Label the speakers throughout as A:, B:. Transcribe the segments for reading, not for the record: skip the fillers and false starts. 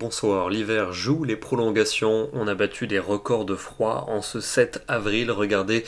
A: Bonsoir, l'hiver joue les prolongations, on a battu des records de froid en ce 7 avril, regardez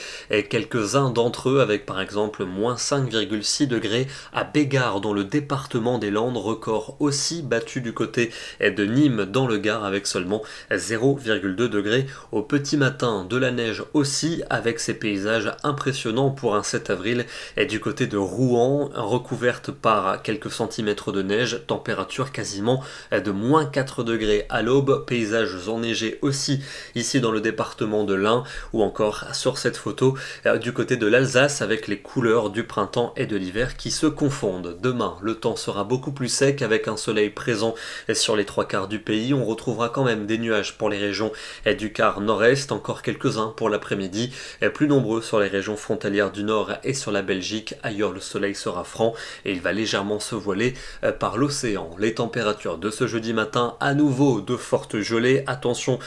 A: quelques-uns d'entre eux avec par exemple moins 5,6 degrés à Bégard dans le département des Landes, record aussi battu du côté de Nîmes dans le Gard avec seulement 0,2 degrés au petit matin, de la neige aussi avec ces paysages impressionnants pour un 7 avril et du côté de Rouen, recouverte par quelques centimètres de neige, température quasiment de moins 4 degrés à l'aube, paysages enneigés aussi ici dans le département de l'Ain ou encore sur cette photo du côté de l'Alsace avec les couleurs du printemps et de l'hiver qui se confondent. Demain, le temps sera beaucoup plus sec avec un soleil présent sur les trois quarts du pays. On retrouvera quand même des nuages pour les régions du quart nord-est, encore quelques-uns pour l'après-midi, plus nombreux sur les régions frontalières du nord et sur la Belgique. Ailleurs, le soleil sera franc et il va légèrement se voiler par l'océan. Les températures de ce jeudi matin, à nouveau de fortes gelées. Attention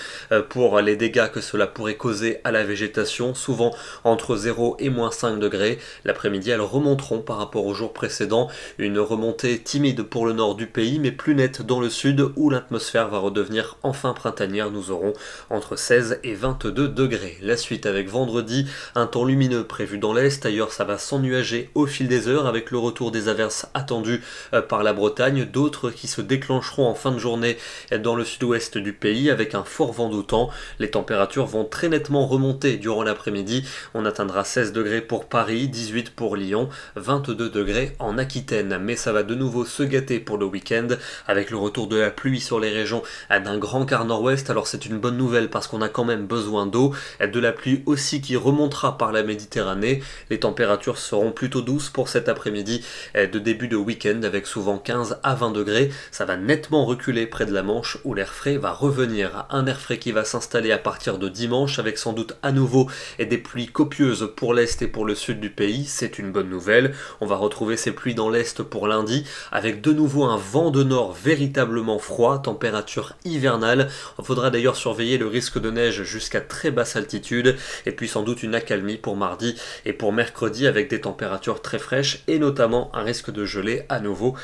A: pour les dégâts que cela pourrait causer à la végétation, souvent entre 0 et moins 5 degrés. L'après-midi, elles remonteront par rapport au jour précédent. Une remontée timide pour le nord du pays, mais plus nette dans le sud où l'atmosphère va redevenir enfin printanière. Nous aurons entre 16 et 22 degrés. La suite avec vendredi, un temps lumineux prévu dans l'est. Ailleurs, ça va s'ennuager au fil des heures avec le retour des averses attendues par la Bretagne. D'autres qui se déclencheront en fin de journée dans le sud-ouest du pays avec un fort vent d'automne. Les températures vont très nettement remonter durant l'après-midi. On atteindra 16 degrés pour Paris, 18 pour Lyon, 22 degrés en Aquitaine. Mais ça va de nouveau se gâter pour le week-end avec le retour de la pluie sur les régions d'un grand quart nord-ouest. Alors c'est une bonne nouvelle parce qu'on a quand même besoin d'eau. De la pluie aussi qui remontera par la Méditerranée. Les températures seront plutôt douces pour cet après-midi de début de week-end avec souvent 15 à 20 degrés. Ça va nettement reculer près de la Manche où l'air frais va revenir. Un air frais qui va s'installer à partir de dimanche avec sans doute à nouveau des pluies copieuses pour l'est et pour le sud du pays. C'est une bonne nouvelle. On va retrouver ces pluies dans l'est pour lundi avec de nouveau un vent de nord véritablement froid, température hivernale. Il faudra d'ailleurs surveiller le risque de neige jusqu'à très basse altitude et puis sans doute une accalmie pour mardi et pour mercredi avec des températures très fraîches et notamment un risque de gelée à nouveau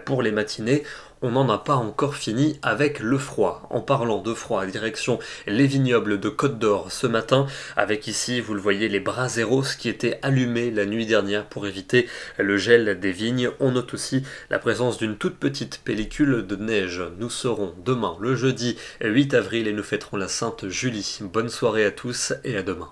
A: pour les matinées. On n'en a pas encore fini avec le froid. En parlant de froid, direction les vignobles de Côte d'Or ce matin, avec ici, vous le voyez, les braseros qui étaient allumés la nuit dernière pour éviter le gel des vignes. On note aussi la présence d'une toute petite pellicule de neige. Nous serons demain, le jeudi 8 avril, et nous fêterons la Sainte Julie. Bonne soirée à tous et à demain.